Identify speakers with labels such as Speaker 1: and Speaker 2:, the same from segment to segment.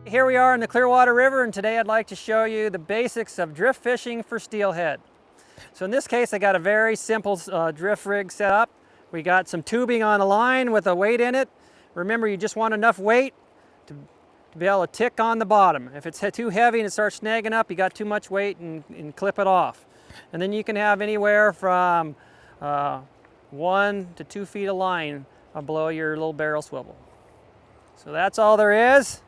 Speaker 1: Here we are in the Clearwater River, and today I'd like to show you the basics of drift fishing for steelhead. So in this case, I got a very simple drift rig set up. We got some tubing on a line with a weight in it. Remember, you just want enough weight to be able to tick on the bottom. If it's too heavy and it starts snagging up, you got too much weight and clip it off. And then you can have anywhere from 1 to 2 feet of line below your little barrel swivel. So that's all there is.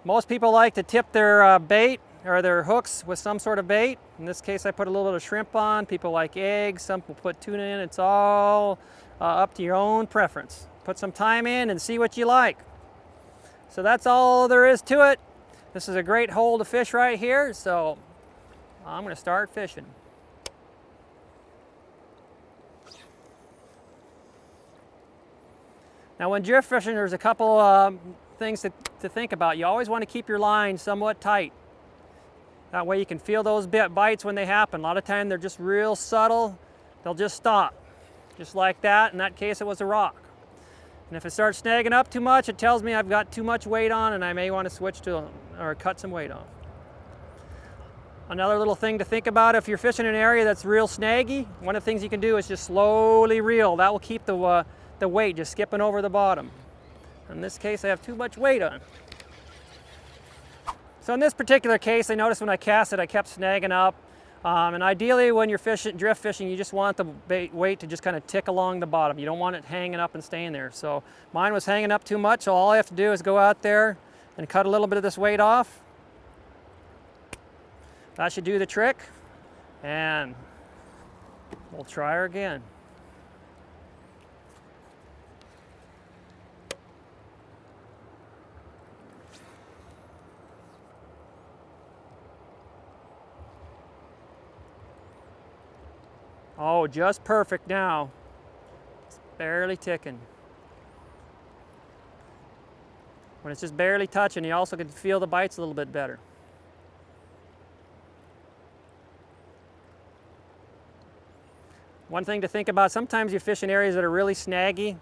Speaker 1: Most people like to tip their bait or their hooks with some sort of bait. In this case, I put a little bit of shrimp on. People like eggs. Some will put tuna in. It's all up to your own preference. Put some time in and see what you like. So that's all there is to it. This is a great hole to fish right here, so I'm going to start fishing. Now when drift fishing, there's a couple things to think about. You always want to keep your line somewhat tight. That way you can feel those bites when they happen. A lot of times they're just real subtle. They'll just stop. Just like that. In that case, it was a rock. And if it starts snagging up too much, it tells me I've got too much weight on and I may want to switch to or cut some weight off. Another little thing to think about if you're fishing in an area that's real snaggy, one of the things you can do is just slowly reel. That will keep the weight just skipping over the bottom. In this case, I have too much weight on. So in this particular case, I noticed when I cast it, I kept snagging up. And ideally, when you're drift fishing, you just want the weight to just kind of tick along the bottom. You don't want it hanging up and staying there. So mine was hanging up too much, so all I have to do is go out there and cut a little bit of this weight off. That should do the trick. And we'll try her again. Oh, just perfect now. It's barely ticking. When it's just barely touching, you also can feel the bites a little bit better. One thing to think about, sometimes you fish in areas that are really snaggy.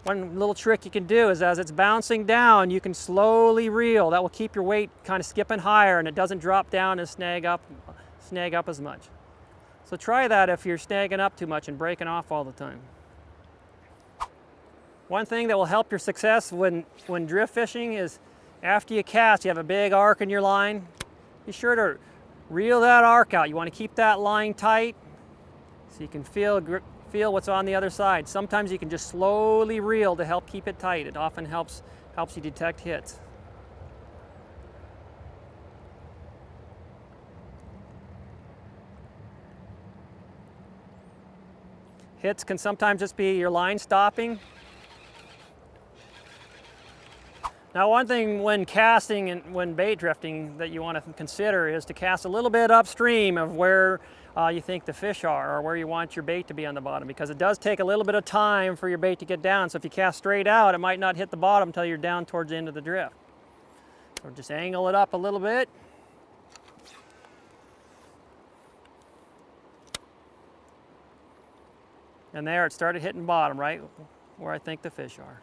Speaker 1: One little trick you can do is as it's bouncing down, you can slowly reel. That will keep your weight kind of skipping higher and it doesn't drop down and snag up as much. So try that if you're snagging up too much and breaking off all the time. One thing that will help your success when drift fishing is after you cast, you have a big arc in your line. Be sure to reel that arc out. You want to keep that line tight so you can feel what's on the other side. Sometimes you can just slowly reel to help keep it tight. It often helps you detect hits. Hits can sometimes just be your line stopping. Now one thing when casting and when bait drifting that you want to consider is to cast a little bit upstream of where you think the fish are or where you want your bait to be on the bottom, because it does take a little bit of time for your bait to get down. So if you cast straight out, it might not hit the bottom until you're down towards the end of the drift. So just angle it up a little bit. And there it started hitting bottom, right where I think the fish are.